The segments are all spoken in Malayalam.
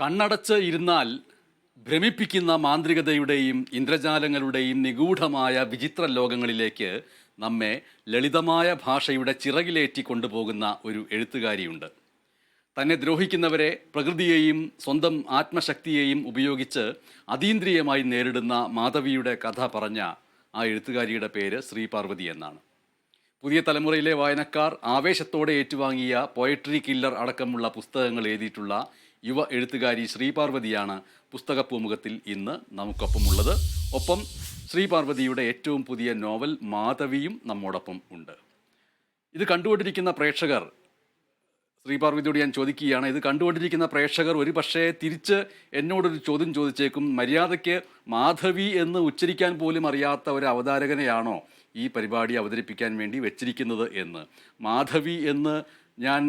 കണ്ണടച്ച് ഇരുന്നാൽ ഭ്രമിപ്പിക്കുന്ന മാന്ത്രികതയുടെയും ഇന്ദ്രജാലങ്ങളുടെയും നിഗൂഢമായ വിചിത്ര ലോകങ്ങളിലേക്ക് നമ്മെ ലളിതമായ ഭാഷയുടെ ചിറകിലേറ്റി കൊണ്ടുപോകുന്ന ഒരു എഴുത്തുകാരിയുണ്ട്. തന്നെ ദ്രോഹിക്കുന്നവരെ പ്രകൃതിയെയും സ്വന്തം ആത്മശക്തിയെയും ഉപയോഗിച്ച് അതീന്ദ്രിയമായി നേരിടുന്ന മാധവിയുടെ കഥ പറഞ്ഞ ആ എഴുത്തുകാരിയുടെ പേര് ശ്രീപാർവതി എന്നാണ്. പുതിയ തലമുറയിലെ വായനക്കാർ ആവേശത്തോടെ ഏറ്റുവാങ്ങിയ പോയട്രി കില്ലർ അടക്കമുള്ള പുസ്തകങ്ങൾ എഴുതിയിട്ടുള്ള യുവ എഴുത്തുകാരി ശ്രീപാർവതിയാണ് പുസ്തകപ്പൂമുഖത്തിൽ ഇന്ന് നമുക്കൊപ്പമുള്ളത്. ഒപ്പം ശ്രീപാർവതിയുടെ ഏറ്റവും പുതിയ നോവൽ മാധവിയും നമ്മോടൊപ്പം ഉണ്ട്. ഇത് കണ്ടുകൊണ്ടിരിക്കുന്ന പ്രേക്ഷകർ, ശ്രീപാർവതിയോട് ഞാൻ ചോദിക്കുകയാണ്, ഇത് കണ്ടുകൊണ്ടിരിക്കുന്ന പ്രേക്ഷകർ ഒരു പക്ഷേ തിരിച്ച് എന്നോടൊരു ചോദ്യം ചോദിച്ചേക്കും, മര്യാദയ്ക്ക് മാധവി എന്ന് ഉച്ചരിക്കാൻ പോലും അറിയാത്ത ഒരു അവതാരകനെയാണോ ഈ പരിപാടി അവതരിപ്പിക്കാൻ വേണ്ടി വെച്ചിരിക്കുന്നത് എന്ന്. മാധവി എന്ന് ഞാൻ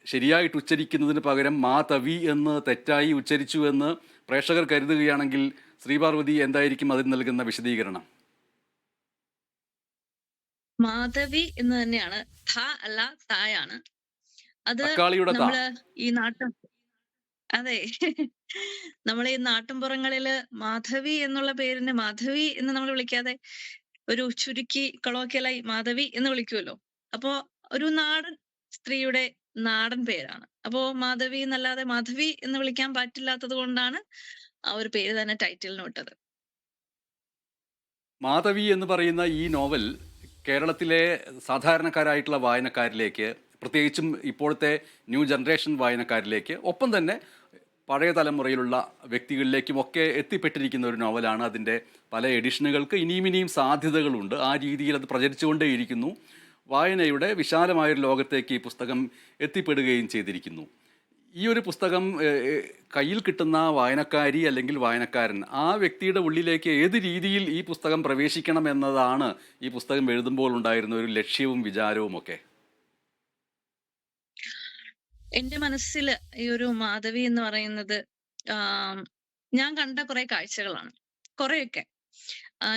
ശരിയായിട്ട് ഉച്ചരിക്കുന്നതിന് പകരം മാധവി എന്ന് തെറ്റായി ഉച്ചരിച്ചു എന്ന് പ്രേക്ഷകർ കരുതുകയാണെങ്കിൽ ശ്രീപാർവതി എന്തായിരിക്കും അതിന് നൽകുന്ന വിശദീകരണം? മാധവി എന്ന് തന്നെയാണ്. ധ അല്ല, തായാണ്. അത് തക്കാളിയുടെ താ. നമ്മള് ഈ അതെ. നമ്മള് ഈ നാട്ടിൻപുറങ്ങളില് മാധവി എന്നുള്ള പേരിന് മാധവി എന്ന് നമ്മൾ വിളിക്കാതെ ഒരു ചുരുക്കി കൊളോക്കിയലായി മാധവി എന്ന് വിളിക്കുമല്ലോ. അപ്പോ ഒരു നാടൻ സ്ത്രീയുടെ നാടൻ പേരാണ്. അപ്പോ മാധവി എന്നല്ലാതെ മാധവി എന്ന് വിളിക്കാൻ പറ്റില്ലാത്തത് കൊണ്ടാണ് ആ ഒരു പേര് തന്നെ ടൈറ്റിലിന് വിട്ടത്. മാധവി എന്ന് പറയുന്ന ഈ നോവൽ കേരളത്തിലെ സാധാരണക്കാരായിട്ടുള്ള വായനക്കാരിലേക്ക്, പ്രത്യേകിച്ചും ഇപ്പോഴത്തെ ന്യൂ ജനറേഷൻ വായനക്കാരിലേക്ക്, ഒപ്പം തന്നെ പഴയ തലമുറയിലുള്ള വ്യക്തികളിലേക്കുമൊക്കെ എത്തിപ്പെട്ടിരിക്കുന്ന ഒരു നോവലാണ്. അതിൻ്റെ പല എഡിഷനുകൾക്ക് ഇനിയും സാധ്യതകളുണ്ട്. ആ രീതിയിൽ അത് പ്രചരിച്ചുകൊണ്ടേയിരിക്കുന്നു. വായനയുടെ വിശാലമായൊരു ലോകത്തേക്ക് ഈ പുസ്തകം എത്തിപ്പെടുകയും ചെയ്തിരിക്കുന്നു. ഈ ഒരു പുസ്തകം കയ്യിൽ കിട്ടുന്ന വായനക്കാരി അല്ലെങ്കിൽ വായനക്കാരൻ, ആ വ്യക്തിയുടെ ഉള്ളിലേക്ക് ഏത് രീതിയിൽ ഈ പുസ്തകം പ്രവേശിക്കണം എന്നതാണ് ഈ പുസ്തകം എഴുതുമ്പോൾ ഉണ്ടായിരുന്ന ഒരു ലക്ഷ്യവും വിചാരവും ഒക്കെ. എന്റെ മനസ്സില് ഈ ഒരു മാധവി എന്ന് പറയുന്നത് ഞാൻ കണ്ട കുറെ കാഴ്ചകളാണ്. കുറെയൊക്കെ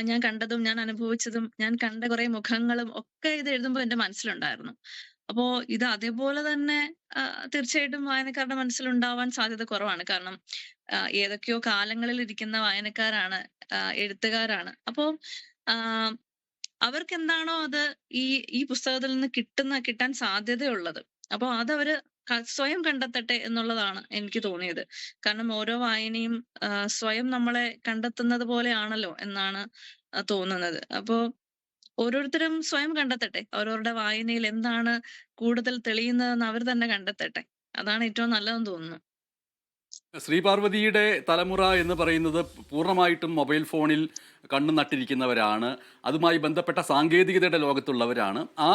ഞാൻ കണ്ടതും ഞാൻ അനുഭവിച്ചതും ഞാൻ കണ്ട കുറെ മുഖങ്ങളും ഒക്കെ ഇത് എഴുതുമ്പോൾ എന്റെ മനസ്സിലുണ്ടായിരുന്നു. അപ്പോ ഇത് അതേപോലെ തന്നെ തീർച്ചയായിട്ടും വായനക്കാരുടെ മനസ്സിലുണ്ടാവാൻ സാധ്യത കുറവാണ്. കാരണം ഏതൊക്കെയോ കാലങ്ങളിൽ ഇരിക്കുന്ന വായനക്കാരാണ്, എഴുത്തുകാരാണ്. അപ്പോ ആഹ് അവർക്കെന്താണോ അത് ഈ ഈ പുസ്തകത്തിൽ നിന്ന് കിട്ടാൻ സാധ്യതയുള്ളത്, അപ്പൊ അതവര് സ്വയം കണ്ടെത്തട്ടെ എന്നുള്ളതാണ് എനിക്ക് തോന്നിയത്. കാരണം ഓരോ വായനയും സ്വയം നമ്മളെ കണ്ടെത്തുന്നത് പോലെയാണല്ലോ എന്നാണ് തോന്നുന്നത്. അപ്പോ ഓരോരുത്തരും സ്വയം കണ്ടെത്തട്ടെ. അവരവരുടെ വായനയിൽ എന്താണ് കൂടുതൽ തെളിയുന്നതെന്ന് അവർ തന്നെ കണ്ടെത്തട്ടെ. അതാണ് ഏറ്റവും നല്ലതെന്ന് തോന്നുന്നു. ശ്രീപാർവതിയുടെ തലമുറ എന്ന് പറയുന്നത് പൂർണ്ണമായിട്ടും മൊബൈൽ ഫോണിൽ കണ്ണു നട്ടിരിക്കുന്നവരാണ്. അതുമായി ബന്ധപ്പെട്ട സാങ്കേതികതയുടെ ലോകത്തുള്ളവരാണ്. ആ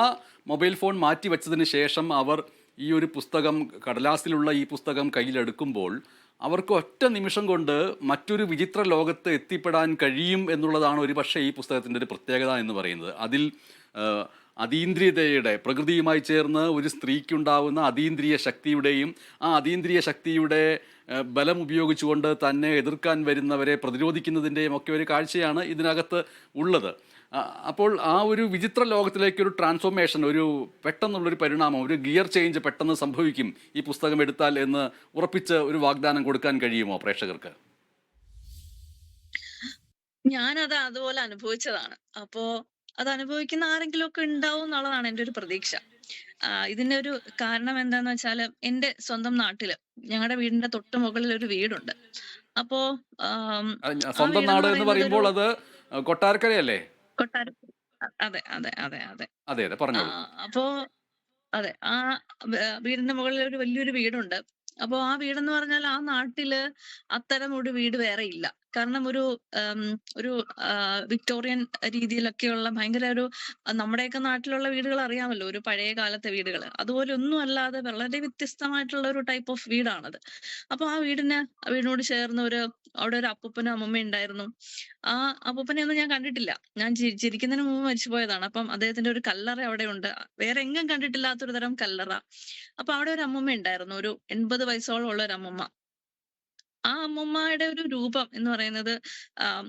മൊബൈൽ ഫോൺ മാറ്റിവെച്ചതിന് ശേഷം അവർ ഈ ഒരു പുസ്തകം, കടലാസിലുള്ള ഈ പുസ്തകം കയ്യിലെടുക്കുമ്പോൾ അവർക്ക് ഒറ്റ നിമിഷം കൊണ്ട് മറ്റൊരു വിചിത്ര ലോകത്ത് എത്തിപ്പെടാൻ കഴിയും എന്നുള്ളതാണ് ഒരു പക്ഷേ ഈ പുസ്തകത്തിൻ്റെ ഒരു പ്രത്യേകത എന്ന് പറയുന്നത്. അതിൽ അതീന്ദ്രിയതയുടെ, പ്രകൃതിയുമായി ചേർന്ന് ഒരു സ്ത്രീക്കുണ്ടാവുന്ന അതീന്ദ്രിയ ശക്തിയുടെയും ആ അതീന്ദ്രിയ ശക്തിയുടെ ബലം ഉപയോഗിച്ചുകൊണ്ട് തന്നെ എതിർക്കാൻ വരുന്നവരെ പ്രതിരോധിക്കുന്നതിൻ്റെയും ഒക്കെ ഒരു കാഴ്ചയാണ് ഇതിനകത്ത് ഉള്ളത്. അപ്പോൾ ആ ഒരു വിചിത്ര ലോകത്തിലേക്കൊരു ട്രാൻസ്ഫോർമേഷൻ, ഒരു പെട്ടെന്നുള്ളൊരു പരിണാമം, ഒരു ഗിയർ ചേഞ്ച് പെട്ടെന്ന് സംഭവിക്കും ഈ പുസ്തകം എടുത്താൽ എന്ന് ഉറപ്പിച്ച് ഒരു വാഗ്ദാനം കൊടുക്കാൻ കഴിയുമോ പ്രേക്ഷകർക്ക്? ഞാനത് അതുപോലെ അനുഭവിച്ചതാണ്. അപ്പോ അത് അനുഭവിക്കുന്ന ആരെങ്കിലും ഒക്കെ ഉണ്ടാവും എന്നുള്ളതാണ് എൻ്റെ ഒരു പ്രതീക്ഷ. ഇതിന്റെ ഒരു കാരണം എന്താന്ന് വെച്ചാല് എന്റെ സ്വന്തം നാട്ടില് ഞങ്ങളുടെ വീടിന്റെ തൊട്ട് മുകളിൽ ഒരു വീടുണ്ട്. അപ്പോ ആ സ്വന്തം വീടെന്ന് നാട് എന്ന് പറയുന്നത് ഒരു പറയുമ്പോൾ അത് കൊട്ടാരക്കരയല്ലേ? കൊട്ടാരം. അതെ, അതെ, അതെ, അതെ. അതെ അതെ, പറഞ്ഞോളൂ. അപ്പോ അതെ. വീടിന്റെ മുകളിൽ ഒരു വലിയൊരു വീടുണ്ട്. അപ്പൊ ആ വീടെന്ന് പറഞ്ഞാൽ ആ നാട്ടില് അത്തരം ഒരു വീട് വേറെ ഇല്ല. കാരണം ആം, ഒരു വിക്ടോറിയൻ രീതിയിലൊക്കെയുള്ള ഭയങ്കര ഒരു നമ്മുടെയൊക്കെ നാട്ടിലുള്ള വീടുകൾ അറിയാമല്ലോ. ഒരു പഴയ കാലത്തെ വീടുകള്. അതുപോലെ ഒന്നും അല്ലാതെ വളരെ വ്യത്യസ്തമായിട്ടുള്ള ഒരു ടൈപ്പ് ഓഫ് വീടാണത്. അപ്പൊ വീടിനോട് ചേർന്ന് അവിടെ ഒരു അപ്പൂപ്പനും അമ്മൂമ്മയും ഉണ്ടായിരുന്നു. ആ അപ്പൂപ്പനെയൊന്നും ഞാൻ കണ്ടിട്ടില്ല. ഞാൻ ജനിക്കുന്നതിന് മുമ്പ് മരിച്ചുപോയതാണ്. അപ്പം അദ്ദേഹത്തിന്റെ ഒരു കല്ലറ അവിടെയുണ്ട്. വേറെ എങ്ങും കണ്ടിട്ടില്ലാത്തൊരു തരം കല്ലറ. അപ്പൊ അവിടെ ഒരു അമ്മൂമ്മ ഉണ്ടായിരുന്നു. ഒരു 80 വയസ്സോളം ഉള്ള ഒരു അമ്മൂമ്മ. ആ അമ്മൂമ്മയുടെ ഒരു രൂപം എന്ന് പറയുന്നത് ആം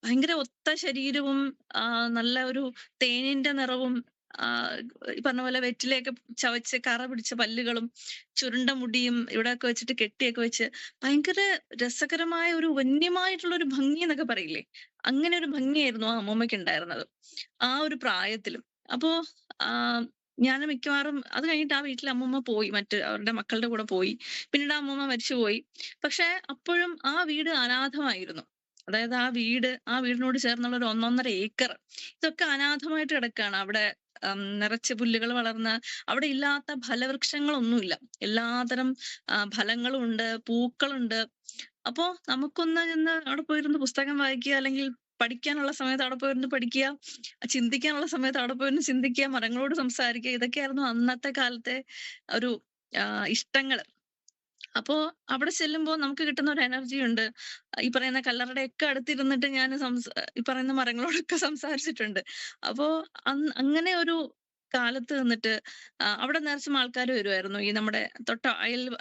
ഭയങ്കര ഒത്ത ശരീരവും നല്ല ഒരു തേനിന്റെ നിറവും ഈ പറഞ്ഞ പോലെ വെറ്റിലയൊക്കെ ചവച്ച് കറ പിടിച്ച പല്ലുകളും ചുരുണ്ട മുടിയും ഇവിടെയൊക്കെ വെച്ചിട്ട് കെട്ടിയൊക്കെ വെച്ച് ഭയങ്കര രസകരമായ ഒരു വന്യമായിട്ടുള്ള ഒരു ഭംഗി എന്നൊക്കെ പറയില്ലേ? അങ്ങനെ ഒരു ഭംഗിയായിരുന്നു ആ അമ്മൂമ്മയ്ക്ക് ഉണ്ടായിരുന്നത്. ആ ഒരു പ്രായത്തിലും. അപ്പോ ആഹ് ഞാന് മിക്കവാറും അത് കഴിഞ്ഞിട്ട് ആ വീട്ടിലെ അമ്മൂമ്മ പോയി. മറ്റ് അവരുടെ മക്കളുടെ കൂടെ പോയി. പിന്നീട് ആ അമ്മൂമ്മ മരിച്ചുപോയി. പക്ഷെ അപ്പോഴും ആ വീട് അനാഥമായിരുന്നു. അതായത് ആ വീടിനോട് ചേർന്നുള്ള ഒരു 1 1/2 ഏക്കർ ഇതൊക്കെ അനാഥമായിട്ട് കിടക്കാണ്. അവിടെ നിറച്ച് പുല്ലുകൾ വളർന്ന് അവിടെ ഇല്ലാത്ത ഫലവൃക്ഷങ്ങളൊന്നുമില്ല. എല്ലാതരം ഫലങ്ങളും ഉണ്ട്, പൂക്കളുണ്ട്. അപ്പോ നമുക്കൊന്ന് ചെന്ന് അവിടെ പോയിരുന്ന് പുസ്തകം വായിക്കുക, അല്ലെങ്കിൽ പഠിക്കാനുള്ള സമയത്ത് അവിടെ പോയിരുന്ന് പഠിക്കുക, ചിന്തിക്കാനുള്ള സമയത്ത് അവിടെ പോയിരുന്ന് ചിന്തിക്കുക, മരങ്ങളോട് സംസാരിക്കുക. ഇതൊക്കെയായിരുന്നു അന്നത്തെ കാലത്തെ ഒരു ഇഷ്ടങ്ങള്. അപ്പോ അവിടെ ചെല്ലുമ്പോ നമുക്ക് കിട്ടുന്ന ഒരു എനർജി ഉണ്ട്. ഈ പറയുന്ന കല്ലറയുടെയൊക്കെ അടുത്തിരുന്നിട്ട് ഞാന് ഈ പറയുന്ന മരങ്ങളോടൊക്കെ സംസാരിച്ചിട്ടുണ്ട്. അപ്പോ അങ്ങനെ ഒരു കാലത്ത് നിന്നിട്ട് അവിടെ നിറച്ചും ആൾക്കാര് വരുവായിരുന്നു. ഈ നമ്മുടെ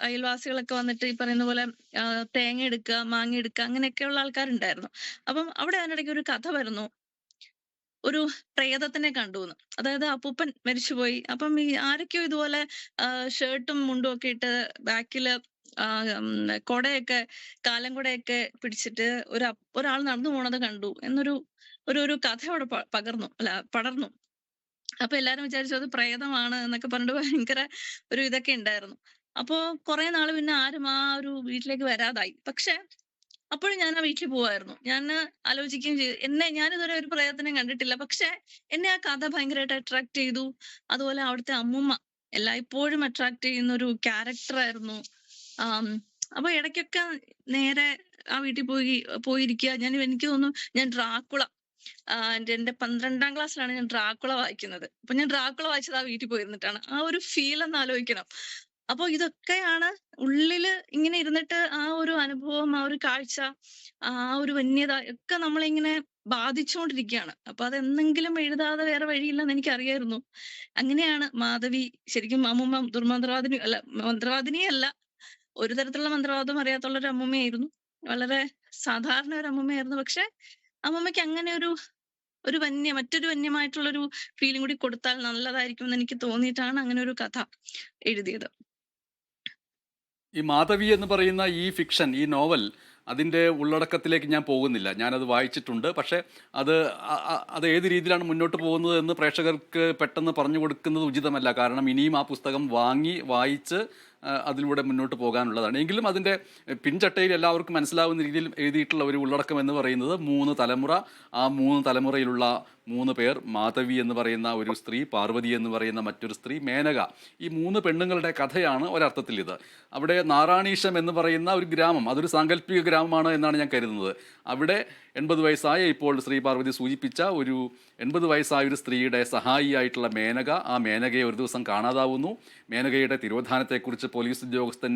അയൽവാസികളൊക്കെ വന്നിട്ട് ഈ പറയുന്ന പോലെ തേങ്ങ എടുക്കുക, മാങ്ങ എടുക്കുക, അങ്ങനെയൊക്കെയുള്ള ആൾക്കാരുണ്ടായിരുന്നു. അപ്പം അവിടെ അതിനിടയ്ക്ക് ഒരു കഥ വരുന്നു. ഒരു പ്രേതത്തിനെ കണ്ടൂന്ന്. അതായത് അപ്പൂപ്പൻ മരിച്ചുപോയി. അപ്പം ഈ ആരൊക്കെയോ ഇതുപോലെ ഷർട്ടും മുണ്ടും ഒക്കെ ഇട്ട് ബാക്കില് കൊടയൊക്കെ കാലം കൊടയൊക്കെ പിടിച്ചിട്ട് ഒരാൾ നടന്നു പോണത് കണ്ടു എന്നൊരു ഒരു കഥ അവിടെ പടർന്നു. അപ്പൊ എല്ലാരും വിചാരിച്ചു അത് പ്രേതമാണ് എന്നൊക്കെ പറഞ്ഞിട്ട് ഭയങ്കര ഒരു ഇതൊക്കെ ഉണ്ടായിരുന്നു. അപ്പൊ കുറെ നാള് പിന്നെ ആരും ആ ഒരു വീട്ടിലേക്ക് വരാതായി. പക്ഷെ അപ്പോഴും ഞാൻ ആ വീട്ടിൽ പോവായിരുന്നു. ഞാന് ആലോചിക്കുകയും ചെയ്തു. ഞാനിതുവരെ ഒരു പ്രേതത്തിനെയും കണ്ടിട്ടില്ല. പക്ഷെ എന്നെ ആ കഥ ഭയങ്കരമായിട്ട് അട്രാക്ട് ചെയ്തു. അതുപോലെ അവിടുത്തെ അമ്മൂമ്മ എല്ലായ്പ്പോഴും അട്രാക്ട് ചെയ്യുന്ന ഒരു ക്യാരക്ടർ ആയിരുന്നു. ആം, അപ്പൊ ഇടയ്ക്കൊക്കെ നേരെ ആ വീട്ടിൽ പോയിരിക്കുക. എനിക്ക് തോന്നുന്നു ഞാൻ ഡ്രാക്കുള എന്റെ 12ാം ക്ലാസ്സിലാണ് ഞാൻ ഡ്രാക്കുള വായിക്കുന്നത്. അപ്പൊ ഞാൻ ഡ്രാക്കുള വായിച്ചത് ആ വീട്ടിൽ പോയിരുന്നിട്ടാണ്. ആ ഒരു ഫീൽ ഒന്ന് ആലോചിക്കണം. അപ്പൊ ഇതൊക്കെയാണ് ഉള്ളില് ഇങ്ങനെ ഇരുന്നിട്ട് ആ ഒരു അനുഭവം, ആ ഒരു കാഴ്ച, ആ ഒരു വന്യത ഒക്കെ നമ്മളിങ്ങനെ ബാധിച്ചുകൊണ്ടിരിക്കുകയാണ്. അപ്പൊ അതെന്തെങ്കിലും എഴുതാതെ വേറെ വഴിയില്ലെന്ന് എനിക്കറിയായിരുന്നു. അങ്ങനെയാണ് മാധവി ശരിക്കും അമ്മൂമ്മ ദുർമന്ത്രവാദിനി അല്ല, മന്ത്രവാദിനിയല്ല. ഒരു തരത്തിലുള്ള മന്ത്രവാദവും അറിയാത്തുള്ള ഒരു അമ്മൂമ്മയായിരുന്നു. വളരെ സാധാരണ ഒരു അമ്മൂമ്മയായിരുന്നു. പക്ഷെ അമ്മൂമ്മയ്ക്ക് അങ്ങനെ ഒരു മറ്റൊരു വന്യമായിട്ടുള്ളൊരു ഫീലും കൂടി കൊടുത്താൽ നല്ലതായിരിക്കും എന്ന് എനിക്ക് തോന്നിയിട്ടാണ് അങ്ങനെ ഒരു കഥ എഴുതിയത്. ഈ മാധവി എന്ന് പറയുന്ന ഈ ഫിക്ഷൻ, ഈ നോവൽ, അതിൻ്റെ ഉള്ളടക്കത്തിലേക്ക് ഞാൻ പോകുന്നില്ല. ഞാനത് വായിച്ചിട്ടുണ്ട്. പക്ഷേ അത് ഏത് രീതിയിലാണ് മുന്നോട്ട് പോകുന്നത് എന്ന് പ്രേക്ഷകർക്ക് പെട്ടെന്ന് പറഞ്ഞു കൊടുക്കുന്നത് ഉചിതമല്ല. കാരണം ഇനിയും ആ പുസ്തകം വായിച്ച് അതിലൂടെ മുന്നോട്ട് പോകാനുള്ളതാണ്. എങ്കിലും അതിൻ്റെ പിൻചട്ടയിൽ എല്ലാവർക്കും മനസ്സിലാവുന്ന രീതിയിൽ എഴുതിയിട്ടുള്ള ഒരു ഉള്ളടക്കം എന്ന് പറയുന്നത് 3 തലമുറ. ആ 3 തലമുറയിലുള്ള 3 പേർ, മാധവി എന്ന് പറയുന്ന ഒരു സ്ത്രീ, പാർവതി എന്ന് പറയുന്ന മറ്റൊരു സ്ത്രീ, മേനക, ഈ 3 പെണ്ണുങ്ങളുടെ കഥയാണ് ഒരർത്ഥത്തിൽ ഇത്. അവിടെ നാരായണീശം എന്ന് പറയുന്ന ഒരു ഗ്രാമം, അതൊരു സാങ്കല്പിക ഗ്രാമമാണ് എന്നാണ് ഞാൻ കരുതുന്നത്. അവിടെ 80 വയസ്സായ, ഇപ്പോൾ ശ്രീ പാർവതി സൂചിപ്പിച്ച ഒരു 80 വയസ്സായ ഒരു സ്ത്രീയുടെ സഹായിയായിട്ടുള്ള മേനക, ആ മേനകയെ ഒരു ദിവസം കാണാതാവുന്നു. മേനകയുടെ തിരോധാനത്തെക്കുറിച്ച് പോലീസ് ഉദ്യോഗസ്ഥൻ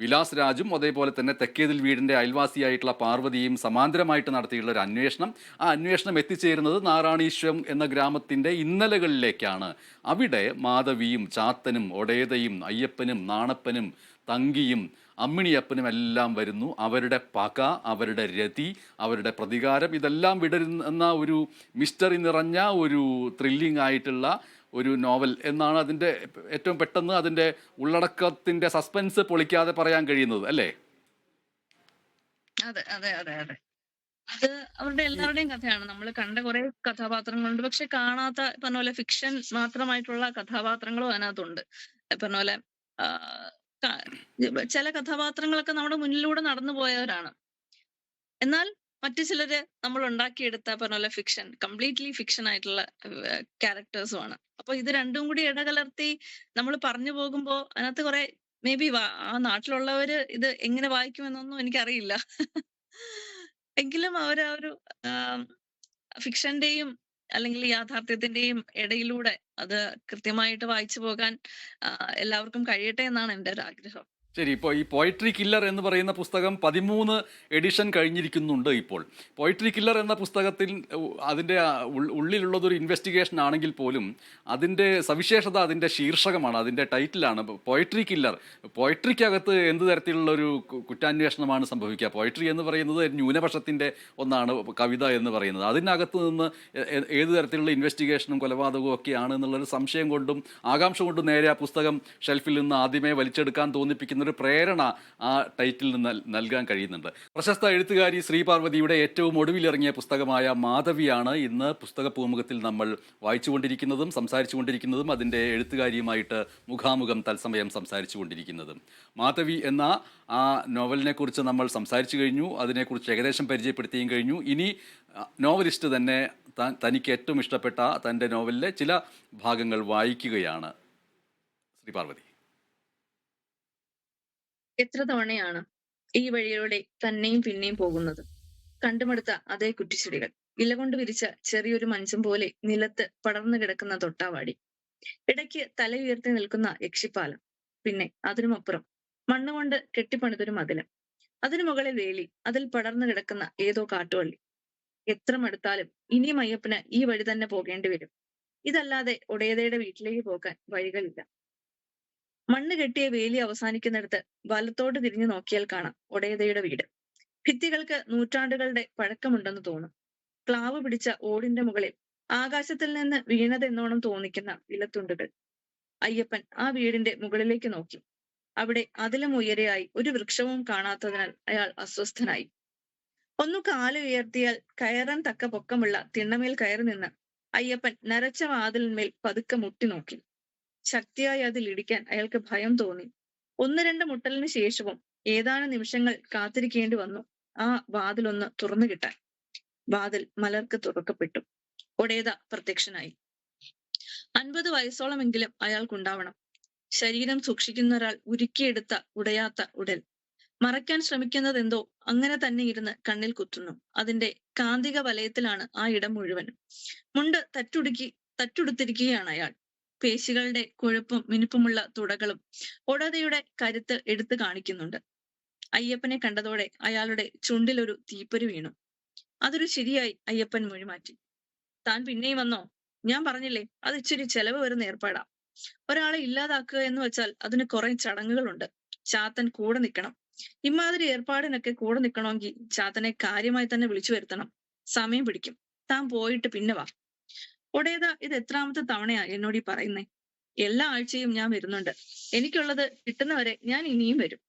വിലാസ് രാജും അതേപോലെ തന്നെ തെക്കേതിൽ വീടിൻ്റെ അയൽവാസിയായിട്ടുള്ള പാർവതിയും സമാന്തരമായിട്ട് നടത്തിയിട്ടുള്ള ഒരു അന്വേഷണം, ആ അന്വേഷണം എത്തിച്ചേരുന്നത് നാരായണീശ്വരം എന്ന ഗ്രാമത്തിൻ്റെ ഇന്നലകളിലേക്കാണ്. അവിടെ മാധവിയും ചാത്തനും ഒടേതയും അയ്യപ്പനും നാണപ്പനും തങ്കിയും അമ്മിണിയപ്പനും എല്ലാം വരുന്നു. അവരുടെ പക, അവരുടെ രതി, അവരുടെ പ്രതികാരം, ഇതെല്ലാം വിടരുന്ന ഒരു മിസ്റ്ററി നിറഞ്ഞ ഒരു ത്രില്ലിംഗ് ആയിട്ടുള്ള ഒരു നോവൽ എന്നാണ് അതിൻ്റെ ഏറ്റവും പെട്ടെന്ന് അതിൻ്റെ ഉള്ളടക്കത്തിൻ്റെ സസ്പെൻസ് പൊളിക്കാതെ പറയാൻ കഴിയുന്നത്, അല്ലേ? അതെ, അതെ, അതെ, അതെ. അത് അവരുടെ ഈ എല്ലാവരുടെയും കഥയാണ്. നമ്മൾ കണ്ട കുറെ കഥാപാത്രങ്ങളുണ്ട്. പക്ഷെ കാണാത്ത പറഞ്ഞ പോലെ ഫിക്ഷൻ മാത്രമായിട്ടുള്ള കഥാപാത്രങ്ങളും അതിനകത്തുണ്ട്. പറഞ്ഞ പോലെ ആഹ് ക ചില കഥാപാത്രങ്ങളൊക്കെ നമ്മുടെ മുന്നിലൂടെ നടന്നു പോയവരാണ്. എന്നാൽ മറ്റു ചിലര് നമ്മൾ ഉണ്ടാക്കിയെടുത്ത പറഞ്ഞ പോലെ കംപ്ലീറ്റ്ലി ഫിക്ഷൻ ആയിട്ടുള്ള ക്യാരക്ടേഴ്സും ആണ്. അപ്പൊ ഇത് രണ്ടും കൂടി ഇടകലർത്തി നമ്മൾ പറഞ്ഞു പോകുമ്പോ അതിനകത്ത് കുറെ മേ ബി ആ നാട്ടിലുള്ളവര് ഇത് എങ്ങനെ വായിക്കുമെന്നൊന്നും എനിക്കറിയില്ല. എങ്കിലും അവര് ആ ഒരു ഫിക്ഷന്റെയും അല്ലെങ്കിൽ യാഥാർത്ഥ്യത്തിന്റെയും ഇടയിലൂടെ അത് കൃത്യമായിട്ട് വായിച്ചു പോകാൻ എല്ലാവർക്കും കഴിയട്ടെ എന്നാണ് എൻ്റെ ഒരു ആഗ്രഹം. ശരി. ഇപ്പോൾ ഈ പോയട്രി കില്ലർ എന്ന് പറയുന്ന പുസ്തകം 13 എഡിഷൻ കഴിഞ്ഞിരിക്കുന്നുണ്ട് ഇപ്പോൾ. പോയട്രി കില്ലർ എന്ന പുസ്തകത്തിൽ അതിൻ്റെ ഉള്ളിലുള്ളതൊരു ഇൻവെസ്റ്റിഗേഷൻ ആണെങ്കിൽ പോലും അതിൻ്റെ സവിശേഷത അതിൻ്റെ ശീർഷകമാണ്, അതിൻ്റെ ടൈറ്റിലാണ്. Poetry killer. പോയട്രിക്കകത്ത് എന്ത് തരത്തിലുള്ള ഒരു കുറ്റാന്വേഷണമാണ് സംഭവിക്കുക? പോയട്രി എന്ന് പറയുന്നത് ന്യൂനപക്ഷത്തിൻ്റെ ഒന്നാണ്, കവിത എന്ന് പറയുന്നത്. അതിനകത്ത് നിന്ന് ഏത് തരത്തിലുള്ള ഇൻവെസ്റ്റിഗേഷനും കൊലപാതകവും ഒക്കെയാണ് എന്നുള്ളൊരു സംശയം കൊണ്ടും ആകാംക്ഷ കൊണ്ടും നേരെ ആ പുസ്തകം ഷെൽഫിൽ നിന്ന് ആദ്യമേ വലിച്ചെടുക്കാൻ തോന്നിപ്പിക്കുന്ന ഒരു പ്രേരണ ആ ടൈറ്റിൽ നിന്ന് നൽകാൻ കഴിയുന്നുണ്ട്. പ്രശസ്ത എഴുത്തുകാരി ശ്രീപാർവതിയുടെ ഏറ്റവും ഒടുവിലിറങ്ങിയ പുസ്തകമായ മാധവിയാണ് ഇന്ന് പുസ്തക പൂമുഖത്തിൽ നമ്മൾ വായിച്ചുകൊണ്ടിരിക്കുന്നതും സംസാരിച്ചുകൊണ്ടിരിക്കുന്നതും അതിൻ്റെ എഴുത്തുകാരിയുമായിട്ട് മുഖാമുഖം തത്സമയം സംസാരിച്ചുകൊണ്ടിരിക്കുന്നതും. മാധവി എന്ന ആ നോവലിനെ കുറിച്ച് നമ്മൾ സംസാരിച്ചു കഴിഞ്ഞു, അതിനെക്കുറിച്ച് ഏകദേശം പരിചയപ്പെടുത്തുകയും കഴിഞ്ഞു. ഇനി നോവലിസ്റ്റ് തന്നെ തനിക്ക് ഏറ്റവും ഇഷ്ടപ്പെട്ട തൻ്റെ നോവലിലെ ചില ഭാഗങ്ങൾ വായിക്കുകയാണ് ശ്രീപാർവതി. എത്ര തവണയാണ് ഈ വഴിയിലൂടെ തന്നെയും പിന്നെയും പോകുന്നത്? കണ്ടുമടുത്ത അതേ കുറ്റിച്ചെടികൾ, ഇലകൊണ്ട് വിരിച്ച ചെറിയൊരു മഞ്ചം പോലെ നിലത്ത് പടർന്നു കിടക്കുന്ന തൊട്ടാവാടി, ഇടയ്ക്ക് തല ഉയർത്തി നിൽക്കുന്ന യക്ഷിപ്പാലം, പിന്നെ അതിനുമപ്പുറം മണ്ണുകൊണ്ട് കെട്ടിപ്പണിതൊരു മതില്, അതിനു മുകളിൽ വേലി, അതിൽ പടർന്നു കിടക്കുന്ന ഏതോ കാട്ടുവള്ളി. എത്ര മടുത്താലും ഇനിയും അയ്യപ്പന് ഈ വഴി തന്നെ പോകേണ്ടി വരും. ഇതല്ലാതെ ഒടേതയുടെ വീട്ടിലേക്ക് പോകാൻ വഴികളില്ല. മണ്ണ് കെട്ടിയ വേലി അവസാനിക്കുന്നിടത്ത് വലത്തോട്ട് തിരിഞ്ഞു നോക്കിയാൽ കാണാം ഒടേതയുടെ വീട്. ഭിത്തികൾക്ക് നൂറ്റാണ്ടുകളുടെ പഴക്കമുണ്ടെന്ന് തോന്നും. ക്ലാവ് പിടിച്ച ഓടിന്റെ മുകളിൽ ആകാശത്തിൽ നിന്ന് വീണതെന്നോണം തോന്നിക്കുന്ന ഇലത്തുണ്ടുകൾ. അയ്യപ്പൻ ആ വീടിന്റെ മുകളിലേക്ക് നോക്കി. അവിടെ അതിലും ഉയരെയായി ഒരു വൃക്ഷവും കാണാത്തതിനാൽ അയാൾ അസ്വസ്ഥനായി. ഒന്നു കാല് ഉയർത്തിയാൽ കയറാൻ തക്ക പൊക്കമുള്ള തിണ്ണമേൽ കയറി നിന്ന് അയ്യപ്പൻ നരച്ച വാതിലിന്മേൽ പതുക്കെ മുട്ടി നോക്കി. ശക്തിയായി അതിൽ ഇടിക്കാൻ അയാൾക്ക് ഭയം തോന്നി. ഒന്ന് രണ്ട് മുട്ടലിന് ശേഷവും ഏതാനും നിമിഷങ്ങൾ കാത്തിരിക്കേണ്ടി വന്നു ആ വാതിലൊന്ന് തുറന്നു കിട്ടാൻ. വാതിൽ മലർക്ക് തുറക്കപ്പെട്ടു. ഒടേത പ്രത്യക്ഷനായി. 50 വയസ്സോളമെങ്കിലും അയാൾക്കുണ്ടാവണം. ശരീരം സൂക്ഷിക്കുന്ന ഒരാൾ ഉരുക്കിയെടുത്ത ഉടയാത്ത ഉടൽ. മറയ്ക്കാൻ ശ്രമിക്കുന്നതെന്തോ അങ്ങനെ തന്നെ ഇരുന്ന് കണ്ണിൽ കുത്തുന്നു. അതിന്റെ കാന്തിക വലയത്തിലാണ് ആ ഇടം മുഴുവൻ. മുണ്ട് തറ്റുടുത്തിരിക്കുകയാണ് അയാൾ. പേശികളുടെ കൊഴുപ്പും മിനുപ്പുമുള്ള തുടകളും ഒടതയുടെ കരുത്ത് എടുത്തു കാണിക്കുന്നുണ്ട്. അയ്യപ്പനെ കണ്ടതോടെ അയാളുടെ ചുണ്ടിലൊരു തീപ്പൊരി വീണു. അതൊരു ചിരിയായി അയ്യപ്പൻ മൊഴിമാറ്റി. താൻ പിന്നെയും വന്നോ? ഞാൻ പറഞ്ഞില്ലേ, അത് ഇച്ചിരി ചെലവ് വരുന്ന ഏർപ്പാടാ. ഒരാളെ ഇല്ലാതാക്കുക എന്ന് വെച്ചാൽ അതിന് കുറെ ചടങ്ങുകളുണ്ട്. ചാത്തൻ കൂടെ നിൽക്കണം. ഇമാതിരി ഏർപ്പാടിനൊക്കെ കൂടെ നിൽക്കണമെങ്കിൽ ചാത്തനെ കാര്യമായി തന്നെ വിളിച്ചു വരുത്തണം. സമയം പിടിക്കും. താൻ പോയിട്ട് പിന്നെ വാ. ഒടേത ഇത് എത്രാമത്തെ തവണയാ എന്നോട് ഈ പറയുന്നേ? എല്ലാ ആഴ്ചയും ഞാൻ വരുന്നുണ്ട്. എനിക്കുള്ളത് കിട്ടുന്നവരെ ഞാൻ ഇനിയും വരും.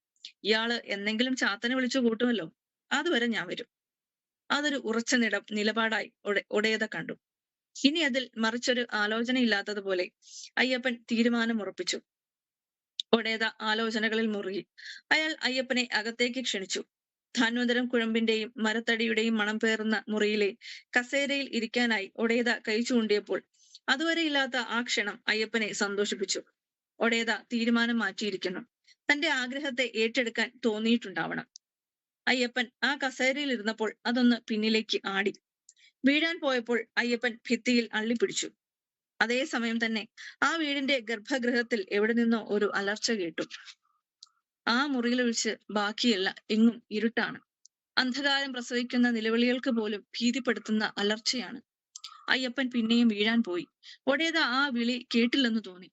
ഇയാള് എന്തെങ്കിലും ചാത്തനെ വിളിച്ചു കൂട്ടുമല്ലോ. അതുവരെ ഞാൻ വരും. അതൊരു ഉറച്ച നിലപാടായി ഒടേത കണ്ടു. ഇനി അതിൽ മറിച്ചൊരു ആലോചനയില്ലാത്തതുപോലെ അയ്യപ്പൻ തീരുമാനം ഉറപ്പിച്ചു. ഒടേത ആലോചനകളിൽ മുറുകി. അയാൾ അയ്യപ്പനെ അകത്തേക്ക് ക്ഷണിച്ചു. ധാന്വന്തരം കുഴമ്പിന്റെയും മരത്തടിയുടെയും മണം പേറുന്ന മുറിയിലെ കസേരയിൽ ഇരിക്കാനായി ഒടേത കൈ ചൂണ്ടിയപ്പോൾ അതുവരെ ഇല്ലാത്ത ആ ക്ഷണം അയ്യപ്പനെ സന്തോഷിപ്പിച്ചു. ഒടേത തീരുമാനം മാറ്റിയിരിക്കുന്നു. തന്റെ ആഗ്രഹത്തെ ഏറ്റെടുക്കാൻ തോന്നിയിട്ടുണ്ടാവണം. അയ്യപ്പൻ ആ കസേരയിൽ ഇരുന്നപ്പോൾ അതൊന്ന് പിന്നിലേക്ക് ആടി. വീഴാൻ പോയപ്പോൾ അയ്യപ്പൻ ഭിത്തിയിൽ അള്ളിപ്പിടിച്ചു. അതേസമയം തന്നെ ആ വീടിന്റെ ഗർഭഗൃഹത്തിൽ എവിടെ നിന്നോ ഒരു അലർച്ച കേട്ടു. ആ മുറിയിലൊഴിച്ച് ബാക്കിയല്ല എങ്ങും ഇരുട്ടാണ്. അന്ധകാരം പ്രസവിക്കുന്ന നിലവിളികൾക്ക് പോലും ഭീതിപ്പെടുത്തുന്ന അലർച്ചയാണ്. അയ്യപ്പൻ പിന്നെയും വീഴാൻ പോയി. ഒടേത ആ വിളി കേട്ടില്ലെന്ന് തോന്നി.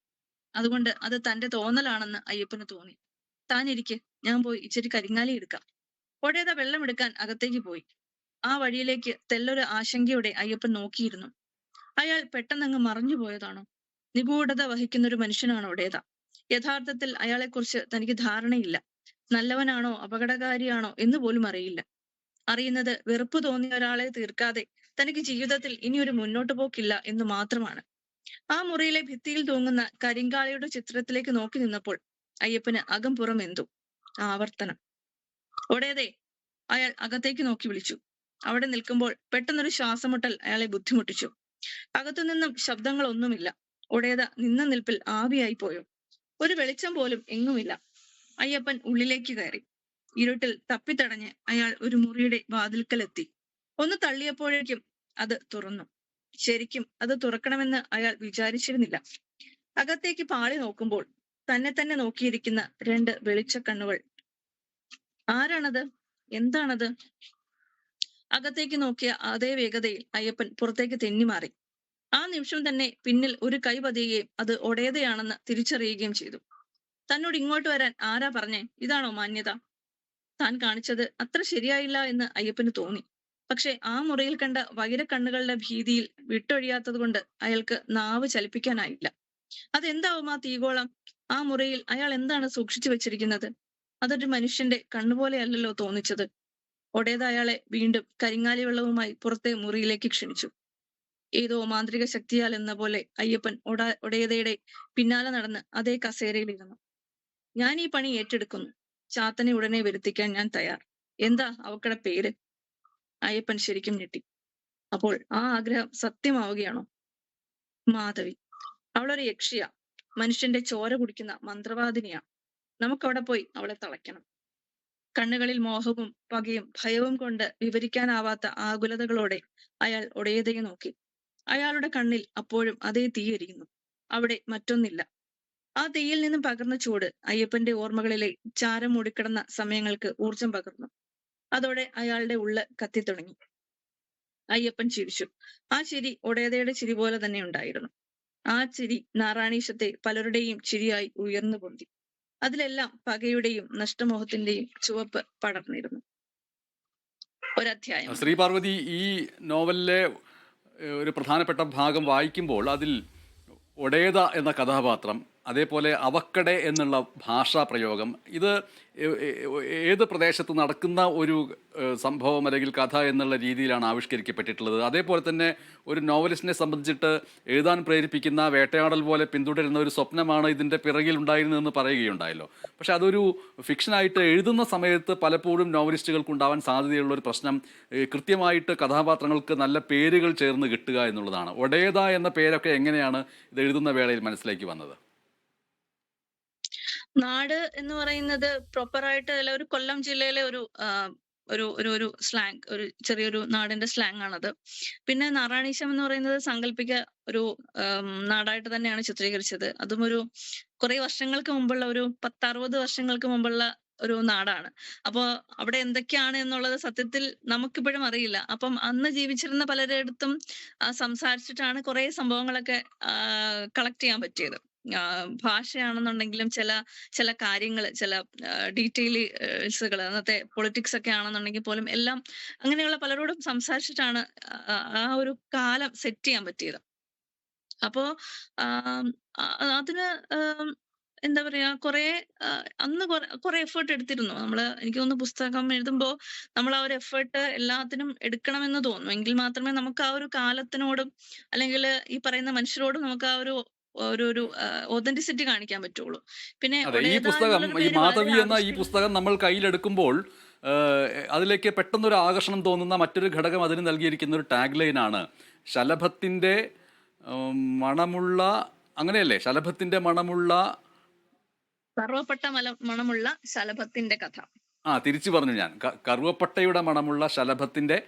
അതുകൊണ്ട് അത് തന്റെ തോന്നലാണെന്ന് അയ്യപ്പന് തോന്നി. താനിരിക്ക്, ഞാൻ പോയി ഇച്ചിരി കരിങ്ങാലി എടുക്കാം. ഒടേത വെള്ളമെടുക്കാൻ അകത്തേക്ക് പോയി. ആ വഴിയിലേക്ക് തെല്ലൊരു ആശങ്കയോടെ അയ്യപ്പൻ നോക്കിയിരുന്നു. അയാൾ പെട്ടെന്നങ്ങ് മറഞ്ഞു പോയതാണോ? നിഗൂഢത വഹിക്കുന്ന ഒരു മനുഷ്യനാണ് ഒടേത. യഥാർത്ഥത്തിൽ അയാളെക്കുറിച്ച് തനിക്ക് ധാരണയില്ല. നല്ലവനാണോ അപകടകാരിയാണോ എന്ന് പോലും അറിയില്ല. അറിയുന്നത് വെറുപ്പ് തോന്നിയ ഒരാളെ തീർക്കാതെ തനിക്ക് ജീവിതത്തിൽ ഇനിയൊരു മുന്നോട്ട് പോക്കില്ല എന്ന് മാത്രമാണ്. ആ മുറിയിലെ ഭിത്തിയിൽ തൂങ്ങുന്ന കരിങ്കാളിയുടെ ചിത്രത്തിലേക്ക് നോക്കി നിന്നപ്പോൾ അയ്യപ്പന് അകം പുറം എന്തു ആവർത്തനം. ഒടേതേ, അയാൾ അകത്തേക്ക് നോക്കി വിളിച്ചു. അവിടെ നിൽക്കുമ്പോൾ പെട്ടെന്നൊരു ശ്വാസമുട്ടൽ അയാളെ ബുദ്ധിമുട്ടിച്ചു. അകത്തുനിന്നും ശബ്ദങ്ങളൊന്നുമില്ല. ഒടേത നിന്ന നിൽപ്പിൽ ആവിയായി പോയോ? ഒരു വെളിച്ചം പോലും എങ്ങുമില്ല. അയ്യപ്പൻ ഉള്ളിലേക്ക് കയറി. ഇരുട്ടിൽ തപ്പിത്തടഞ്ഞ് അയാൾ ഒരു മുറിയുടെ വാതിൽക്കലെത്തി. ഒന്ന് തള്ളിയപ്പോഴേക്കും അത് തുറന്നു. ശരിക്കും അത് തുറക്കണമെന്ന് അയാൾ വിചാരിച്ചിരുന്നില്ല. അകത്തേക്ക് പാളി നോക്കുമ്പോൾ തന്നെ തന്നെ നോക്കിയിരിക്കുന്ന രണ്ട് വെളിച്ച കണ്ണുകൾ. ആരാണത്? എന്താണത്? അകത്തേക്ക് നോക്കിയ അതേ വേഗതയിൽ അയ്യപ്പൻ പുറത്തേക്ക് തെന്നിമാറി. ആ നിമിഷം തന്നെ പിന്നിൽ ഒരു കൈ പതിയുകയും അത് ഒടേതയാണെന്ന് തിരിച്ചറിയുകയും ചെയ്തു. തന്നോട് ഇങ്ങോട്ട് വരാൻ ആരാ പറഞ്ഞേ? ഇതാണോ മാന്യത? താൻ കാണിച്ചത് അത്ര ശരിയായില്ല എന്ന് അയ്യപ്പന് തോന്നി. പക്ഷെ ആ മുറിയിൽ കണ്ട വൈരക്കണ്ണുകളുടെ ഭീതിയിൽ വിട്ടൊഴിയാത്തത് കൊണ്ട് അയാൾക്ക് നാവ് ചലിപ്പിക്കാനായില്ല. അതെന്താവും ആ തീഗോളം? ആ മുറിയിൽ അയാൾ എന്താണ് സൂക്ഷിച്ചു വെച്ചിരിക്കുന്നത്? അതൊരു മനുഷ്യന്റെ കണ്ണുപോലെയല്ലല്ലോ തോന്നിച്ചത്. ഒടേത അയാളെ വീണ്ടും കരിങ്ങാലി വെള്ളവുമായി പുറത്തെ മുറിയിലേക്ക് ക്ഷണിച്ചു. ഏതോ മാന്ത്രിക ശക്തിയാൽ എന്ന പോലെ അയ്യപ്പൻ ഒടേതയുടെ പിന്നാലെ നടന്ന് അതേ കസേരയിൽ ഇരുന്നു. ഞാൻ ഈ പണി ഏറ്റെടുക്കുന്നു. ചാത്തനെ ഉടനെ വരുത്തിക്കാൻ ഞാൻ തയ്യാർ. എന്താ അവക്കടെ പേര്? അയ്യപ്പൻ ശരിക്കും ഞെട്ടി. അപ്പോൾ ആ ആഗ്രഹം സത്യമാവുകയാണോ? മാധവി. അവളൊരു യക്ഷിയാ. മനുഷ്യന്റെ ചോര കുടിക്കുന്ന മന്ത്രവാദിനിയാ. നമുക്കവിടെ പോയി അവളെ തളയ്ക്കണം. കണ്ണുകളിൽ മോഹവും പകയും ഭയവും കൊണ്ട് വിവരിക്കാനാവാത്ത ആകുലതകളോടെ അയാൾ ഒടേതയെ നോക്കി. അയാളുടെ കണ്ണിൽ അപ്പോഴും അതേ തീ എരിയുന്നു. അവിടെ മറ്റൊന്നില്ല. ആ തീയിൽ നിന്നും പകർന്ന ചൂട് അയ്യപ്പന്റെ ഓർമ്മകളിലെ ചാരം മൂടിക്കിടന്ന സമയങ്ങൾക്ക് ഊർജം പകർന്നു. അതോടെ അയാളുടെ ഉള്ള് കത്തിത്തുടങ്ങി. അയ്യപ്പൻ ചിരിച്ചു. ആ ചിരി ഒടേതയുടെ ചിരി പോലെ തന്നെ ഉണ്ടായിരുന്നു. ആ ചിരി നാറാണീശത്തെ പലരുടെയും ചിരിയായി ഉയർന്നു പൊന്തി. അതിലെല്ലാം പകയുടെയും നഷ്ടമോഹത്തിന്റെയും ചുവപ്പ് പടർന്നിരുന്നു. ഒരധ്യായം. ശ്രീ പാർവതി, ഈ നോവലിലെ ഒരു പ്രധാനപ്പെട്ട ഭാഗം വായിക്കുമ്പോൾ അതിൽ ഒടേത എന്ന കഥാപാത്രം, അതേപോലെ അവക്കടെ എന്നുള്ള ഭാഷാ പ്രയോഗം, ഇത് ഏത് പ്രദേശത്ത് നടക്കുന്ന ഒരു സംഭവം അല്ലെങ്കിൽ കഥ എന്നുള്ള രീതിയിലാണ് ആവിഷ്കരിക്കപ്പെട്ടിട്ടുള്ളത്. അതേപോലെ തന്നെ ഒരു നോവലിസ്റ്റിനെ സംബന്ധിച്ചിട്ട് എഴുതാൻ പ്രേരിപ്പിക്കുന്ന വേട്ടയാടൽ പോലെ പിന്തുടരുന്ന ഒരു സ്വപ്നമാണ് ഇതിൻ്റെ പിറകിൽ ഉണ്ടായിരുന്നതെന്ന് പറയുകയുണ്ടായല്ലോ. പക്ഷെ അതൊരു ഫിക്ഷനായിട്ട് എഴുതുന്ന സമയത്ത് പലപ്പോഴും നോവലിസ്റ്റുകൾക്കുണ്ടാവാൻ സാധ്യതയുള്ള ഒരു പ്രശ്നം കൃത്യമായിട്ട് കഥാപാത്രങ്ങൾക്ക് നല്ല പേരുകൾ ചേർന്ന് കിട്ടുക എന്നുള്ളതാണ്. ഒടേത എന്ന പേരൊക്കെ എങ്ങനെയാണ് ഇത് എഴുതുന്ന വേളയിൽ മനസ്സിലേക്ക് വന്നത്? നാട് എന്ന് പറയുന്നത് പ്രോപ്പറായിട്ട് അല്ല, ഒരു കൊല്ലം ജില്ലയിലെ ഒരു ഒരു ഒരു ഒരു സ്ലാങ്, ഒരു ചെറിയൊരു നാടിന്റെ സ്ലാങ് ആണത്. പിന്നെ നാറാണീശം എന്ന് പറയുന്നത് സാങ്കല്പിക ഒരു നാടായിട്ട് തന്നെയാണ് ചിത്രീകരിച്ചത്. അതും ഒരു കുറെ വർഷങ്ങൾക്ക് മുമ്പുള്ള, ഒരു 10-60 വർഷങ്ങൾക്ക് മുമ്പുള്ള ഒരു നാടാണ്. അപ്പോ അവിടെ എന്തൊക്കെയാണ് എന്നുള്ളത് സത്യത്തിൽ നമുക്കിപ്പോഴും അറിയില്ല. അപ്പം അന്ന് ജീവിച്ചിരുന്ന പലരിടത്തും സംസാരിച്ചിട്ടാണ് കുറെ സംഭവങ്ങളൊക്കെ കളക്ട് ചെയ്യാൻ പറ്റിയത്. ഭാഷയാണെന്നുണ്ടെങ്കിലും ചില ചില കാര്യങ്ങള്, ചില ഡീറ്റെയിൽസുകൾ, അന്നത്തെ പൊളിറ്റിക്സ് ഒക്കെ ആണെന്നുണ്ടെങ്കിൽ പോലും എല്ലാം അങ്ങനെയുള്ള പലരോടും സംസാരിച്ചിട്ടാണ് ആ ഒരു കാലം സെറ്റ് ചെയ്യാൻ പറ്റിയത്. അപ്പോ ആം, അതിന് എന്താ പറയാ, അന്ന് കുറെ എഫേർട്ട് എടുത്തിരുന്നു നമ്മള്. എനിക്ക് തോന്നുന്നു പുസ്തകം എഴുതുമ്പോ നമ്മൾ ആ ഒരു എഫേർട്ട് എല്ലാത്തിനും എടുക്കണമെന്ന് തോന്നുന്നു. എങ്കിൽ മാത്രമേ നമുക്ക് ആ ഒരു കാലത്തിനോടും അല്ലെങ്കിൽ ഈ പറയുന്ന മനുഷ്യരോടും നമുക്ക് ആ ഒരു ഒരു ഒരു ഒതന്റിസിറ്റി കാണിക്കാൻ പറ്റുള്ളൂ. പിന്നെ അതെ, ഈ ഒടേത പുസ്തകം, എന്നുള്ളൊരു ഈ പേര് വളരെ മാധവി എന്ന ഈ പുസ്തകം നമ്മൾ കയ്യിലെടുക്കുമ്പോൾ അതിലേക്ക് പെട്ടെന്നൊരു ആകർഷണം തോന്നുന്ന മറ്റൊരു ഘടകം അതിന് നൽകിയിരിക്കുന്ന ഒരു ടാഗ് ലൈനാണ് ശലഭത്തിൻ്റെ മണമുള്ള, അങ്ങനെയല്ലേ? ശലഭത്തിൻ്റെ മണമുള്ള, സർവപ്പെട്ട മണമുള്ള ശലഭത്തിന്റെ കഥ. തിരിച്ചു പറഞ്ഞു ഞാൻ. കറുവപ്പട്ടയുടെ മണമുള്ള ശലഭത്തിൻ്റെ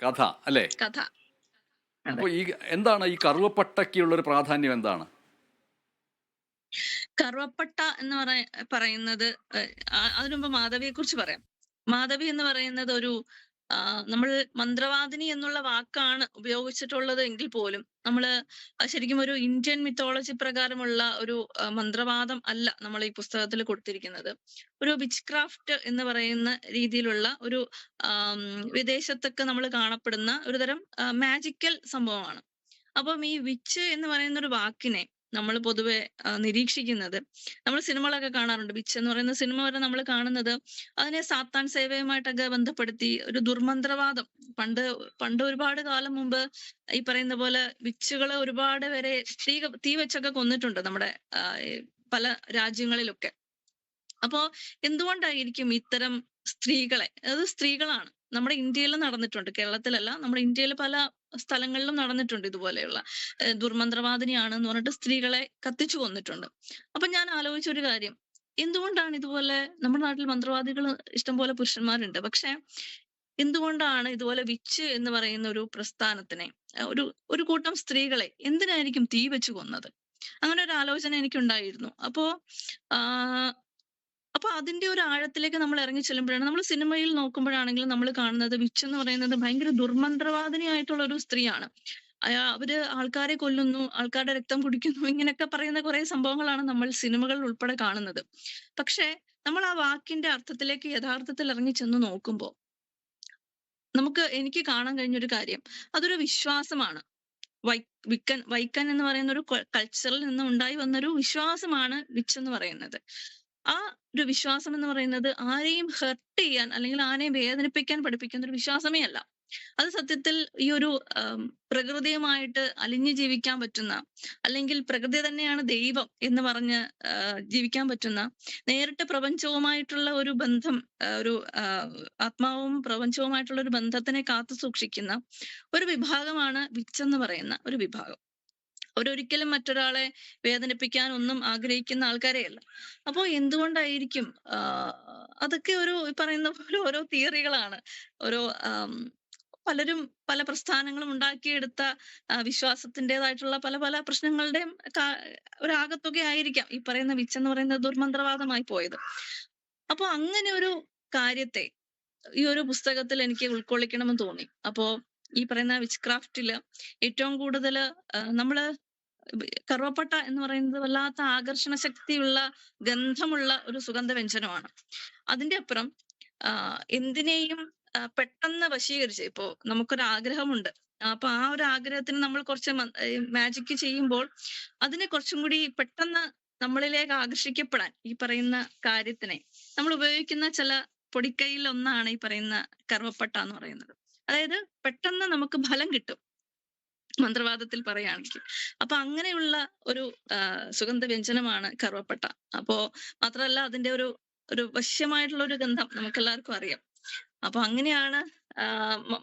കഥ, അല്ലേ? കഥ. അതെ. അപ്പോൾ എന്താണ് ഈ കറുവപ്പട്ടയ്ക്കുള്ളൊരു പ്രാധാന്യം എന്താണ്? കറുവപ്പട്ട എന്ന് പറയുന്നത്, അതിനു മുമ്പ് മാധവിയെ കുറിച്ച് പറയാം. മാധവി എന്ന് പറയുന്നത് ഒരു നമ്മൾ മന്ത്രവാദിനി എന്നുള്ള വാക്കാണ് ഉപയോഗിച്ചിട്ടുള്ളത് എങ്കിൽ പോലും നമ്മള് ശരിക്കും ഒരു ഇന്ത്യൻ മിത്തോളജി പ്രകാരമുള്ള ഒരു മന്ത്രവാദം അല്ല നമ്മൾ ഈ പുസ്തകത്തിൽ കൊടുത്തിരിക്കുന്നത്. ഒരു വിച്ച് ക്രാഫ്റ്റ് എന്ന് പറയുന്ന രീതിയിലുള്ള ഒരു വിദേശത്തൊക്കെ നമ്മൾ കാണപ്പെടുന്ന ഒരു തരം മാജിക്കൽ സംഭവമാണ്. അപ്പം ഈ വിച്ച് എന്ന് പറയുന്ന ഒരു വാക്കിനെ നമ്മൾ പൊതുവെ നിരീക്ഷിക്കുന്നത്, നമ്മൾ സിനിമകളൊക്കെ കാണാറുണ്ട്. വിച്ച് എന്ന് പറയുന്ന സിനിമ വരെ നമ്മൾ കാണുന്നത് അതിനെ സാത്താൻ സേവയുമായിട്ടൊക്കെ ബന്ധപ്പെടുത്തി ഒരു ദുർമന്ത്രവാദം. പണ്ട് പണ്ട് ഒരുപാട് കാലം മുമ്പ് ഈ പറയുന്ന പോലെ വിച്ചുകളെ ഒരുപാട് പേരെ തീ വെച്ചൊക്കെ കൊന്നിട്ടുണ്ട് നമ്മുടെ പല രാജ്യങ്ങളിലൊക്കെ. അപ്പോ എന്തുകൊണ്ടായിരിക്കും ഇത്തരം സ്ത്രീകളെ, അത് സ്ത്രീകളാണ്, നമ്മുടെ ഇന്ത്യയിൽ നടന്നിട്ടുണ്ട്, കേരളത്തിലല്ല, നമ്മുടെ ഇന്ത്യയിൽ പല സ്ഥലങ്ങളിലും നടന്നിട്ടുണ്ട് ഇതുപോലെയുള്ള ദുർമന്ത്രവാദിനിയാണ് എന്ന് പറഞ്ഞിട്ട് സ്ത്രീകളെ കത്തിച്ചു കൊന്നിട്ടുണ്ട്. അപ്പൊ ഞാൻ ആലോചിച്ച ഒരു കാര്യം, എന്തുകൊണ്ടാണ് ഇതുപോലെ, നമ്മുടെ നാട്ടിൽ മന്ത്രവാദികൾ ഇഷ്ടംപോലെ പുരുഷന്മാരുണ്ട്, പക്ഷെ എന്തുകൊണ്ടാണ് ഇതുപോലെ വിച്ച് എന്ന് പറയുന്ന ഒരു പ്രസ്ഥാനത്തിനെ, ഒരു ഒരു കൂട്ടം സ്ത്രീകളെ എന്തിനായിരിക്കും തീ വെച്ച് കൊന്നത്? അങ്ങനെ ഒരു ആലോചന എനിക്കുണ്ടായിരുന്നു. ആഹ് അപ്പൊ അതിന്റെ ഒരു ആഴത്തിലേക്ക് നമ്മൾ ഇറങ്ങി ചെല്ലുമ്പോഴാണ് നമ്മൾ സിനിമയിൽ നോക്കുമ്പോഴാണെങ്കിലും നമ്മൾ കാണുന്നത് വിച്ച് എന്ന് പറയുന്നത് ഭയങ്കര ദുർമന്ത്രവാദിനിയായിട്ടുള്ള ഒരു സ്ത്രീയാണ്. അവര് ആൾക്കാരെ കൊല്ലുന്നു, ആൾക്കാരുടെ രക്തം കുടിക്കുന്നു ഇങ്ങനെയൊക്കെ പറയുന്ന കുറെ സംഭവങ്ങളാണ് നമ്മൾ സിനിമകളിൽ ഉൾപ്പെടെ കാണുന്നത്. പക്ഷേ നമ്മൾ ആ വാക്കിന്റെ അർത്ഥത്തിലേക്ക് യഥാർത്ഥത്തിൽ ഇറങ്ങി ചെന്ന് നോക്കുമ്പോ എനിക്ക് കാണാൻ കഴിഞ്ഞൊരു കാര്യം അതൊരു വിശ്വാസമാണ്. വൈ വൈക്കൻ എന്ന് പറയുന്ന ഒരു കൾച്ചറിൽ നിന്ന് ഉണ്ടായി വന്നൊരു വിശ്വാസമാണ് വിച്ച് എന്ന് പറയുന്നത്. ആ ഒരു വിശ്വാസം എന്ന് പറയുന്നത് ആരെയും ഹെർട്ട് ചെയ്യാൻ അല്ലെങ്കിൽ ആരെയും വേദനിപ്പിക്കാൻ പഠിപ്പിക്കുന്ന ഒരു വിശ്വാസമേ അല്ല. അത് സത്യത്തിൽ ഈ ഒരു പ്രകൃതിയുമായിട്ട് അലിഞ്ഞു ജീവിക്കാൻ പറ്റുന്ന, അല്ലെങ്കിൽ പ്രകൃതി തന്നെയാണ് ദൈവം എന്ന് പറഞ്ഞ് ജീവിക്കാൻ പറ്റുന്ന, നേരിട്ട് പ്രപഞ്ചവുമായിട്ടുള്ള ഒരു ബന്ധം, ഒരു ആത്മാവും പ്രപഞ്ചവുമായിട്ടുള്ള ഒരു ബന്ധത്തിനെ കാത്തു സൂക്ഷിക്കുന്ന ഒരു വിഭാഗമാണ് വിച്ച് എന്ന് പറയുന്ന ഒരു വിഭാഗം. അവരൊരിക്കലും മറ്റൊരാളെ വേദനിപ്പിക്കാൻ ഒന്നും ആഗ്രഹിക്കുന്ന ആൾക്കാരെയല്ല. അപ്പോ എന്തുകൊണ്ടായിരിക്കും അതൊക്കെ ഈ പറയുന്ന പോലെ ഓരോ തിയറികളാണ്. ഓരോ പലരും പല പ്രസ്ഥാനങ്ങളും ഉണ്ടാക്കിയെടുത്ത വിശ്വാസത്തിന്റേതായിട്ടുള്ള പല പല പ്രശ്നങ്ങളുടെയും ഒരു ആകത്തുകയായിരിക്കാം ഈ പറയുന്ന വിച്ച് എന്ന് പറയുന്നത് ദുർമന്ത്രവാദമായി പോയത്. അപ്പൊ അങ്ങനെ ഒരു കാര്യത്തെ ഈ ഒരു പുസ്തകത്തിൽ എനിക്ക് ഉൾക്കൊള്ളിക്കണമെന്ന് തോന്നി. അപ്പോ ഈ പറയുന്ന വിച്ച് ക്രാഫ്റ്റില് ഏറ്റവും കൂടുതൽ നമ്മള് കറുവപ്പട്ട എന്ന് പറയുന്നത് വല്ലാത്ത ആകർഷണ ശക്തിയുള്ള ഗന്ധമുള്ള ഒരു സുഗന്ധ വ്യഞ്ജനമാണ്. അതിന്റെ അപ്പുറം എന്തിനേയും പെട്ടെന്ന് വശീകരിച്ച് ഇപ്പോ നമുക്കൊരു ആഗ്രഹമുണ്ട്. അപ്പൊ ആ ഒരു ആഗ്രഹത്തിന് നമ്മൾ കുറച്ച് മാജിക് ചെയ്യുമ്പോൾ അതിനെ കുറച്ചും കൂടി പെട്ടെന്ന് നമ്മളിലേക്ക് ആകർഷിക്കപ്പെടാൻ ഈ പറയുന്ന കാര്യത്തിനെ നമ്മൾ ഉപയോഗിക്കുന്ന ചില പൊടിക്കൈയിൽ ഒന്നാണ് ഈ പറയുന്ന കറുവപ്പട്ട എന്ന് പറയുന്നത്. അതായത് പെട്ടെന്ന് നമുക്ക് ഫലം കിട്ടും മന്ത്രവാദത്തിൽ പറയുകയാണെങ്കിൽ. അപ്പൊ അങ്ങനെയുള്ള ഒരു സുഗന്ധ വ്യഞ്ജനമാണ് കറുവപ്പട്ട. അപ്പോ മാത്രമല്ല അതിന്റെ ഒരു വശ്യമായിട്ടുള്ള ഒരു ഗന്ധം നമുക്കെല്ലാവർക്കും അറിയാം. അപ്പൊ അങ്ങനെയാണ്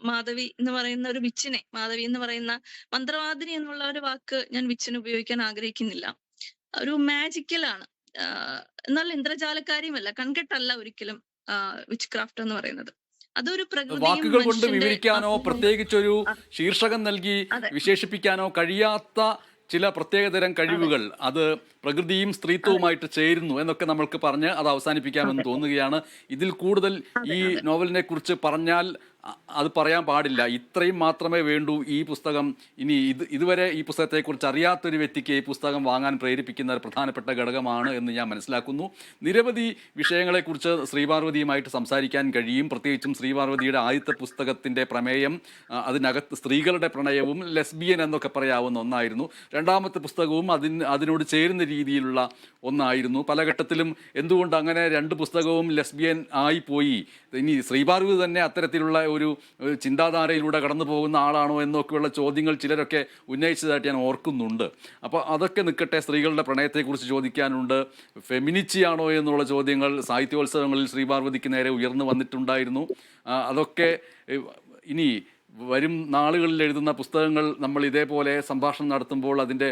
മാധവി എന്ന് പറയുന്ന ഒരു വിച്ചിനെ, മാധവി എന്ന് പറയുന്ന മന്ത്രവാദിനി എന്നുള്ള ഒരു വാക്ക് ഞാൻ വിച്ചിന് ഉപയോഗിക്കാൻ ആഗ്രഹിക്കുന്നില്ല. ഒരു മാജിക്കലാണ്. എന്നാൽ ഇന്ദ്രജാലക്കാരിയുമല്ല, കൺകെട്ടല്ല ഒരിക്കലും വിച്ച് ക്രാഫ്റ്റ് എന്ന് പറയുന്നത്. അതൊരു വാക്കുകൾ കൊണ്ട് വിവരിക്കാനോ പ്രത്യേകിച്ചൊരു ശീർഷകം നൽകി വിശേഷിപ്പിക്കാനോ കഴിയാത്ത ചില പ്രത്യേകതരം കഴിവുകൾ, അത് പ്രകൃതിയും സ്ത്രീത്വവുമായിട്ട് ചേരുന്നു എന്നൊക്കെ നമ്മൾക്ക് പറഞ്ഞ് അത് അവസാനിപ്പിക്കാമെന്ന് തോന്നുകയാണ്. ഇതിൽ കൂടുതൽ ഈ നോവലിനെ കുറിച്ച് പറഞ്ഞാൽ അത് പറയാൻ പാടില്ല. ഇത്രയും മാത്രമേ വേണ്ടൂ ഈ പുസ്തകം. ഇനി ഇതുവരെ ഈ പുസ്തകത്തെക്കുറിച്ച് അറിയാത്തൊരു വ്യക്തിക്ക് ഈ പുസ്തകം വാങ്ങാൻ പ്രേരിപ്പിക്കുന്ന ഒരു പ്രധാനപ്പെട്ട ഘടകമാണ് എന്ന് ഞാൻ മനസ്സിലാക്കുന്നു. നിരവധി വിഷയങ്ങളെക്കുറിച്ച് ശ്രീപാർവതിയുമായിട്ട് സംസാരിക്കാൻ കഴിയും. പ്രത്യേകിച്ചും ശ്രീപാർവതിയുടെ ആദ്യത്തെ പുസ്തകത്തിൻ്റെ പ്രമേയം അതിനകത്ത് സ്ത്രീകളുടെ പ്രണയവും ലെസ്ബിയൻ എന്നൊക്കെ പറയാവുന്ന ഒന്നായിരുന്നു. രണ്ടാമത്തെ പുസ്തകവും അതിനോട് ചേരുന്ന രീതിയിലുള്ള ഒന്നായിരുന്നു. പല ഘട്ടത്തിലും എന്തുകൊണ്ട് അങ്ങനെ രണ്ട് പുസ്തകവും ലെസ്ബിയൻ ആയിപ്പോയി, ഇനി ശ്രീപാർവതി തന്നെ അത്തരത്തിലുള്ള ഒരു ചിന്താധാരയിലൂടെ കടന്നു പോകുന്ന ആളാണോ എന്നൊക്കെയുള്ള ചോദ്യങ്ങൾ ചിലരൊക്കെ ഉന്നയിച്ചതായിട്ട് ഞാൻ ഓർക്കുന്നുണ്ട്. അപ്പോൾ അതൊക്കെ നിൽക്കട്ടെ, സ്ത്രീകളുടെ പ്രണയത്തെക്കുറിച്ച് ചോദിക്കാനുണ്ട്. ഫെമിനിച്ചിയാണോ എന്നുള്ള ചോദ്യങ്ങൾ സാഹിത്യോത്സവങ്ങളിൽ ശ്രീപാർവതിക്ക് നേരെ ഉയർന്നു വന്നിട്ടുണ്ടായിരുന്നു. അതൊക്കെ ഇനി വരും നാളുകളിൽ എഴുതുന്ന പുസ്തകങ്ങൾ നമ്മൾ ഇതേപോലെ സംഭാഷണം നടത്തുമ്പോൾ അതിൻ്റെ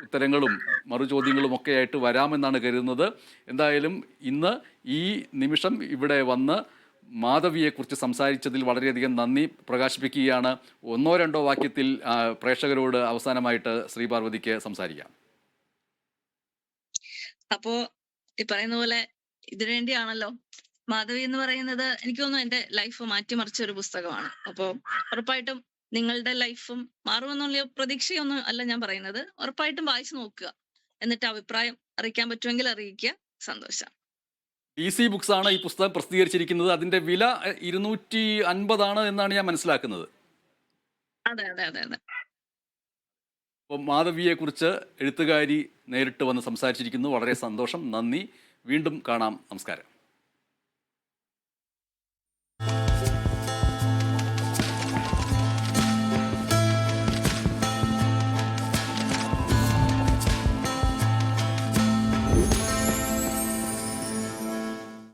ഉത്തരങ്ങളും മറുചോദ്യങ്ങളും ഒക്കെ ആയിട്ട് വരാമെന്നാണ് കരുതുന്നത്. എന്തായാലും ഇന്ന് ഈ നിമിഷം ഇവിടെ വന്ന് മാധവിയെക്കുറിച്ച് സംസാരിച്ചതിൽ വളരെയധികം നന്ദി പ്രകാശിപ്പിക്കുകയാണ്. ഒന്നോ രണ്ടോ വാക്യത്തിൽ പ്രേക്ഷകരോട് അവസാനമായിട്ട് ശ്രീപാർവതിക്ക് സംസാരിക്കാം. അപ്പോ ഈ പറയുന്ന പോലെ ഇതിനുവേണ്ടിയാണല്ലോ മാധവി എന്ന് പറയുന്നത്, എനിക്ക് തോന്നുന്നു എന്റെ ലൈഫ് മാറ്റിമറിച്ച ഒരു പുസ്തകമാണ്. അപ്പോ ഉറപ്പായിട്ടും നിങ്ങളുടെ ലൈഫും മാറുമെന്നുള്ള പ്രതീക്ഷയൊന്നും അല്ല ഞാൻ പറയുന്നത്. ഉറപ്പായിട്ടും വായിച്ചു നോക്കുക, എന്നിട്ട് അഭിപ്രായം അറിയിക്കാൻ പറ്റുമെങ്കിൽ അറിയിക്കുക. സന്തോഷം. DC ബുക്സ് ആണ് ഈ പുസ്തകം പ്രസിദ്ധീകരിച്ചിരിക്കുന്നത്. അതിന്റെ വില 250 എന്നാണ് ഞാൻ മനസ്സിലാക്കുന്നത്. അതെ അതെ അതെ അതെ. അപ്പോൾ മാധവിയെക്കുറിച്ച് എഴുത്തുകാരി നേരിട്ട് വന്ന് സംസാരിച്ചിരിക്കുന്നു. വളരെ സന്തോഷം, നന്ദി. വീണ്ടും കാണാം. നമസ്കാരം.